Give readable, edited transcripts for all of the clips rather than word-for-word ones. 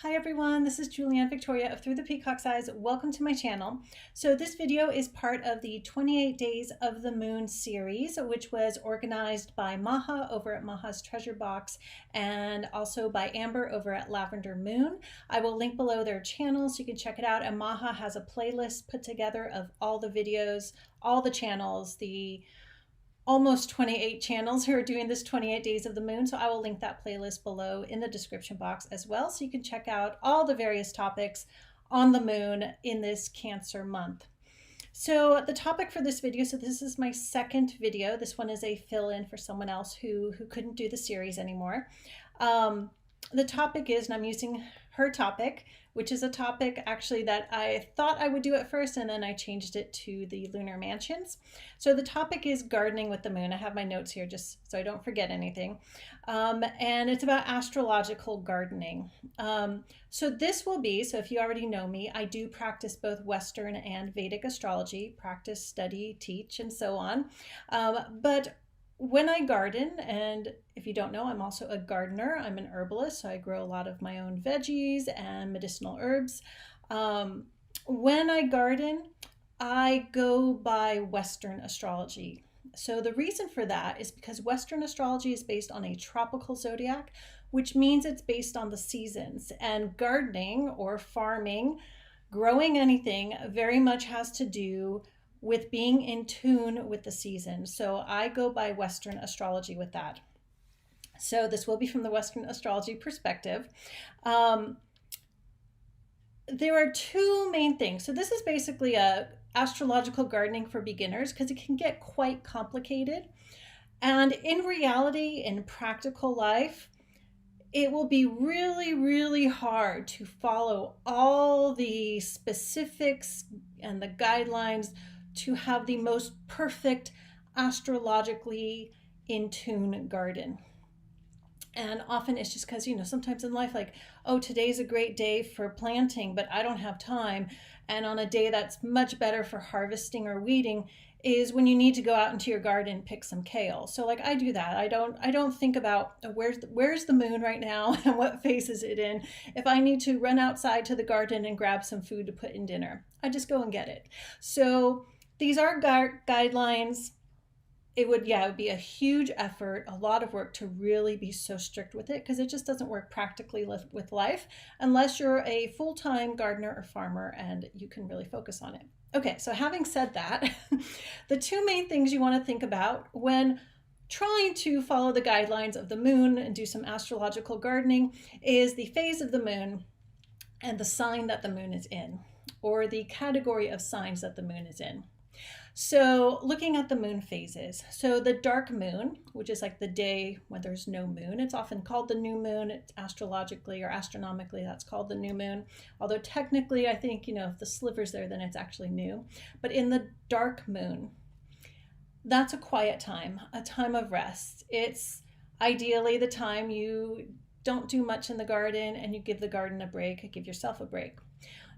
Hi everyone, this is Julianne Victoria of Through the Peacock's Eyes. Welcome to my channel. So this video is part of the 28 Days of the Moon series, which was organized by Maha over at Maha's Treasure Box and also by Amber over at Lavender Moon. I will link below their channel so you can check it out. And Maha has a playlist put together of all the videos, all the channels, the almost 28 channels who are doing this 28 Days of the Moon. So I will link that playlist below in the description box as well, so you can check out all the various topics on the moon in this Cancer month. So the topic for this video, so this is my second video. This one is a fill-in for someone else who couldn't do the series anymore. The topic is, and I'm using her topic, which is a topic actually that I thought I would do at first, and then I changed it to the lunar mansions. So the topic is gardening with the moon. I have my notes here just so I don't forget anything. And it's about astrological gardening. So this will be, so if you already know me, I do practice both Western and Vedic astrology, practice, study, teach, and so on. But when I garden, and if you don't know, I'm also a gardener. I'm an herbalist, so I grow a lot of my own veggies and medicinal herbs. When I garden, I go by Western astrology. So the reason for that is because Western astrology is based on a tropical zodiac, which means it's based on the seasons. And gardening or farming, growing anything, very much has to do with being in tune with the season. So I go by Western astrology with that. So this will be from the Western astrology perspective. There are two main things. So this is basically a astrological gardening for beginners because it can get quite complicated. And in reality, in practical life, it will be really, really hard to follow all the specifics and the guidelines to have the most perfect astrologically in tune garden. And often it's just because, sometimes in life, like, oh, today's a great day for planting, but I don't have time. And on a day that's much better for harvesting or weeding is when you need to go out into your garden and pick some kale. So like I do that. I don't think about where's the moon right now and what phase is it in. If I need to run outside to the garden and grab some food to put in dinner, I just go and get it. So these are guidelines. It would be a huge effort, a lot of work to really be so strict with it because it just doesn't work practically with life unless you're a full-time gardener or farmer and you can really focus on it. Okay, so having said that, the two main things you want to think about when trying to follow the guidelines of the moon and do some astrological gardening is the phase of the moon and the sign that the moon is in, or the category of signs that the moon is in. So looking at the moon phases, so the dark moon, which is like the day when there's no moon, it's often called the new moon. It's astrologically or astronomically, that's called the new moon. Although technically, I think, if the sliver's there, then it's actually new. But in the dark moon, that's a quiet time, a time of rest. It's ideally the time you don't do much in the garden and you give the garden a break, give yourself a break.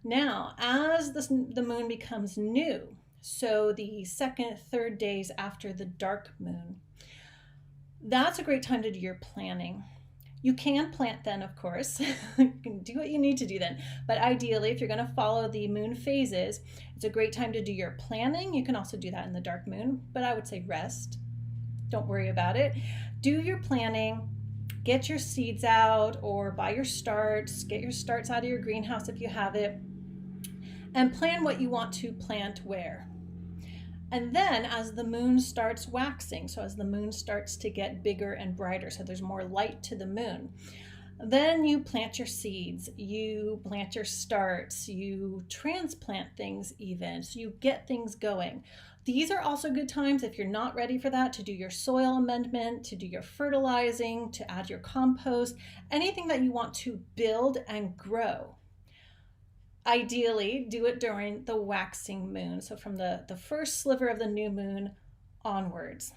Now, as the moon becomes new, so the second, third days after the dark moon, that's a great time to do your planning. You can plant then, of course. You can do what you need to do then. But ideally, if you're going to follow the moon phases, it's a great time to do your planning. You can also do that in the dark moon, but I would say rest. Don't worry about it. Do your planning. Get your seeds out or buy your starts. Get your starts out of your greenhouse if you have it. And plan what you want to plant where. And then as the moon starts waxing, so as the moon starts to get bigger and brighter, so there's more light to the moon, then you plant your seeds, you plant your starts, you transplant things even, so you get things going. These are also good times if you're not ready for that to do your soil amendment, to do your fertilizing, to add your compost, anything that you want to build and grow. Ideally, do it during the waxing moon, so from the first sliver of the new moon onwards.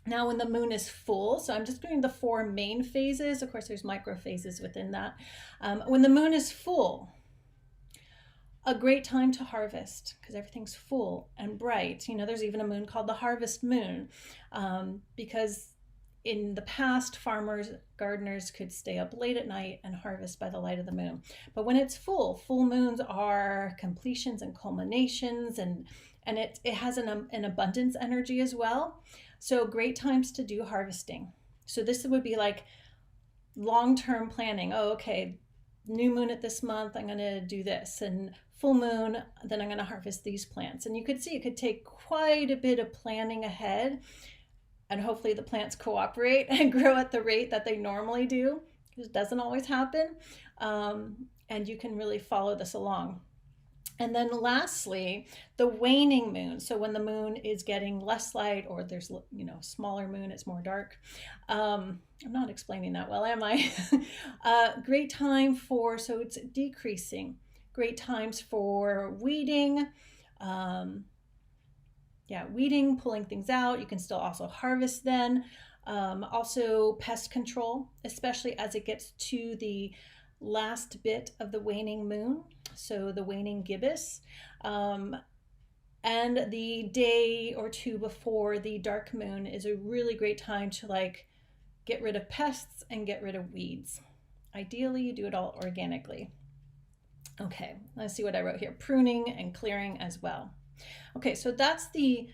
Now, when the moon is full, so I'm just doing the four main phases. Of course, there's micro phases within that. When the moon is full, a great time to harvest because everything's full and bright. There's even a moon called the harvest moon because in the past, farmers, gardeners could stay up late at night and harvest by the light of the moon. But when it's full moons are completions and culminations, and it has an abundance energy as well. So great times to do harvesting. So this would be like long-term planning. Oh, okay, new moon at this month, I'm going to do this, and full moon, then I'm going to harvest these plants. And you could see it could take quite a bit of planning ahead, and hopefully the plants cooperate and grow at the rate that they normally do. It doesn't always happen, and you can really follow this along. And then lastly, the waning moon. So when the moon is getting less light, or there's, smaller moon, it's more dark. I'm not explaining that well, am I? Great time so it's decreasing. Great times for weeding. Weeding, pulling things out. You can still also harvest then. Also pest control, especially as it gets to the last bit of the waning moon, so the waning gibbous, and the day or two before the dark moon is a really great time to get rid of pests and get rid of weeds. Ideally, you do it all organically. Okay, let's see what I wrote here. Pruning and clearing as well. Okay, so that's the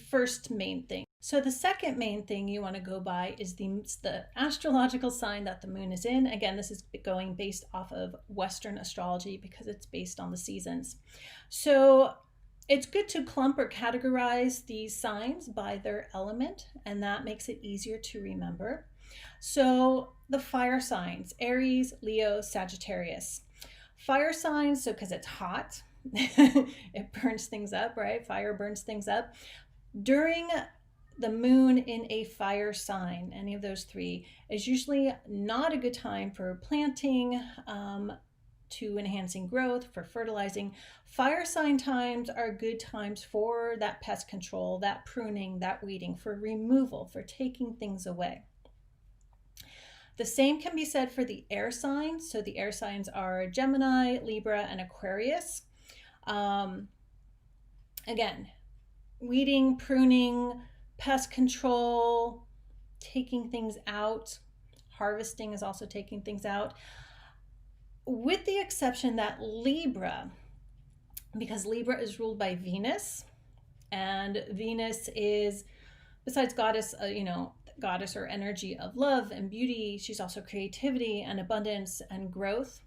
first main thing. So the second main thing you want to go by is the astrological sign that the moon is in. Again, this is going based off of Western astrology because it's based on the seasons. So it's good to clump or categorize these signs by their element, and that makes it easier to remember. So the fire signs, Aries, Leo, Sagittarius. Fire signs, so because it's hot, it burns things up, right? Fire burns things up. During the moon in a fire sign, any of those three, is usually not a good time for planting, to enhancing growth, for fertilizing. Fire sign times are good times for that pest control, that pruning, that weeding, for removal, for taking things away. The same can be said for the air signs. So the air signs are Gemini, Libra, and Aquarius. Again, weeding, pruning, pest control, taking things out. Harvesting is also taking things out. With the exception that Libra, because Libra is ruled by Venus, and Venus is, besides goddess, goddess or energy of love and beauty, she's also creativity and abundance and growth.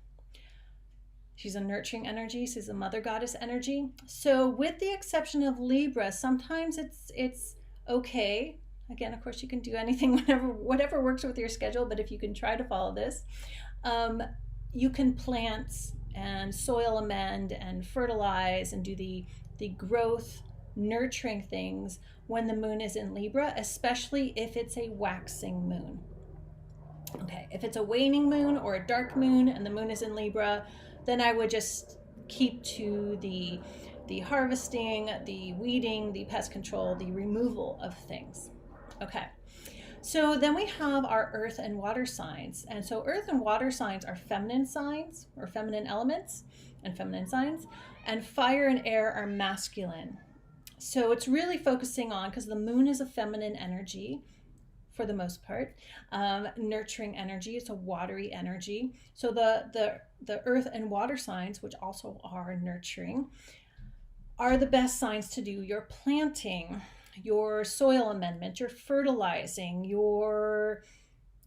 She's a nurturing energy. She's a mother goddess energy. So with the exception of Libra, sometimes it's okay. Again, of course, you can do anything, whatever works with your schedule, but if you can try to follow this, you can plant and soil amend and fertilize and do the growth, nurturing things when the moon is in Libra, especially if it's a waxing moon. Okay, if it's a waning moon or a dark moon and the moon is in Libra, then I would just keep to the harvesting, the weeding, the pest control, the removal of things. Okay, so then we have our earth and water signs. And so earth and water signs are feminine signs, or feminine elements and feminine signs, and fire and air are masculine. So it's really focusing on, because the moon is a feminine energy for the most part, nurturing energy. It's a watery energy. So the earth and water signs, which also are nurturing, are the best signs to do your planting, your soil amendment, your fertilizing, your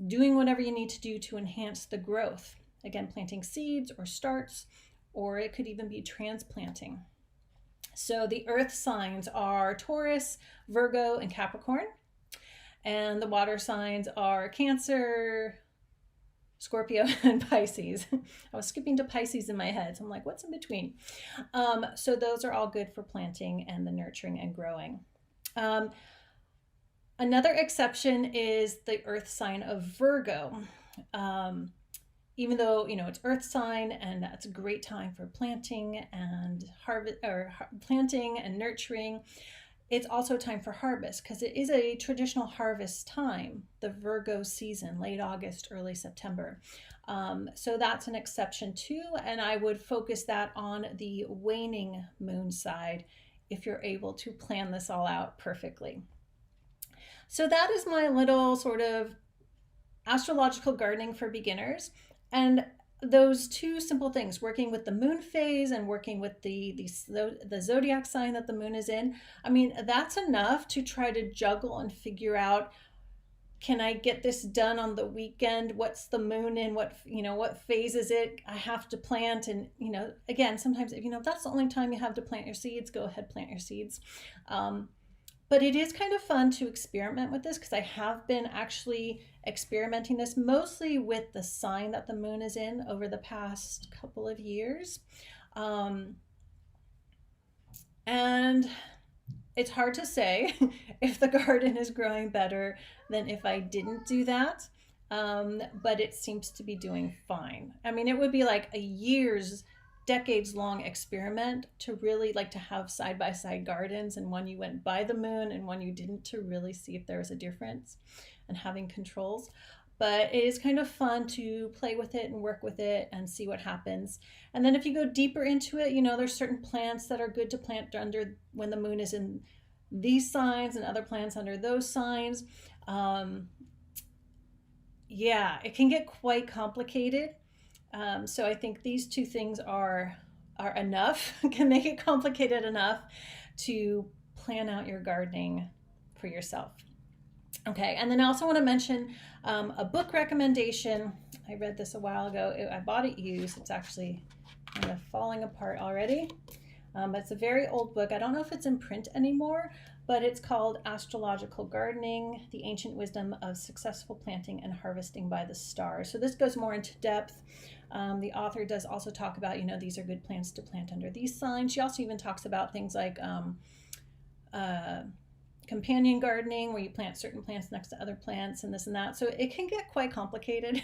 doing whatever you need to do to enhance the growth. Again, planting seeds or starts, or it could even be transplanting. So the earth signs are Taurus, Virgo, and Capricorn. And the water signs are Cancer, Scorpio, and Pisces. I was skipping to Pisces in my head, so I'm like, what's in between? So those are all good for planting and the nurturing and growing. Another exception is the earth sign of Virgo. Even though, it's earth sign, and that's a great time for planting and planting and nurturing, it's also time for harvest, because it is a traditional harvest time, the Virgo season, late August, early September. So that's an exception too, and I would focus that on the waning moon side if you're able to plan this all out perfectly. So that is my little sort of astrological gardening for beginners. And those two simple things, working with the moon phase and working with the zodiac sign that the moon is in, I mean, that's enough to try to juggle and figure out, can I get this done on the weekend? What's the moon in? What phase is it? I have to plant. And, again, sometimes, if that's the only time you have to plant your seeds, go ahead, plant your seeds. But it is kind of fun to experiment with this, because I have been actually experimenting this mostly with the sign that the moon is in over the past couple of years. And it's hard to say if the garden is growing better than if I didn't do that. But it seems to be doing fine. I mean, it would be like a decades long experiment to really like to have side by side gardens, and one you went by the moon and one you didn't, to really see if there was a difference, and having controls. But it is kind of fun to play with it and work with it and see what happens. And then if you go deeper into it, there's certain plants that are good to plant under when the moon is in these signs, and other plants under those signs. Yeah, it can get quite complicated. So I think these two things are enough, can make it complicated enough to plan out your gardening for yourself. Okay, and then I also want to mention a book recommendation. I read this a while ago. I bought it used. It's actually kind of falling apart already. It's a very old book. I don't know if it's in print anymore, but it's called Astrological Gardening, The Ancient Wisdom of Successful Planting and Harvesting by the Stars. So this goes more into depth. The author does also talk about, these are good plants to plant under these signs. She also even talks about things like companion gardening, where you plant certain plants next to other plants and this and that. So it can get quite complicated.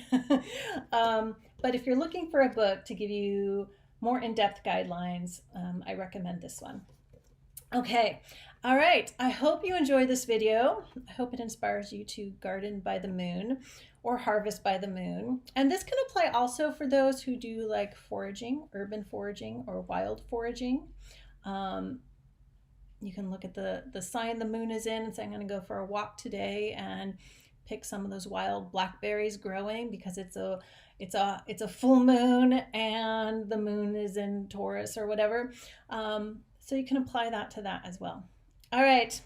But if you're looking for a book to give you more in-depth guidelines, I recommend this one. Okay, all right. I hope you enjoyed this video. I hope it inspires you to garden by the moon or harvest by the moon. And this can apply also for those who do like foraging, urban foraging or wild foraging. You can look at the sign the moon is in and say, I'm going to go for a walk today and pick some of those wild blackberries growing, because it's a full moon and the moon is in Taurus or whatever. So you can apply that to that as well. All right.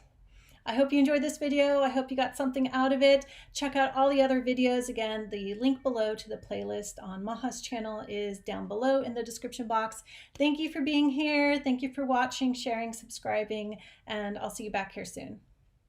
I hope you enjoyed this video. I hope you got something out of it. Check out all the other videos. Again, the link below to the playlist on Maha's channel is down below in the description box. Thank you for being here. Thank you for watching, sharing, subscribing, and I'll see you back here soon.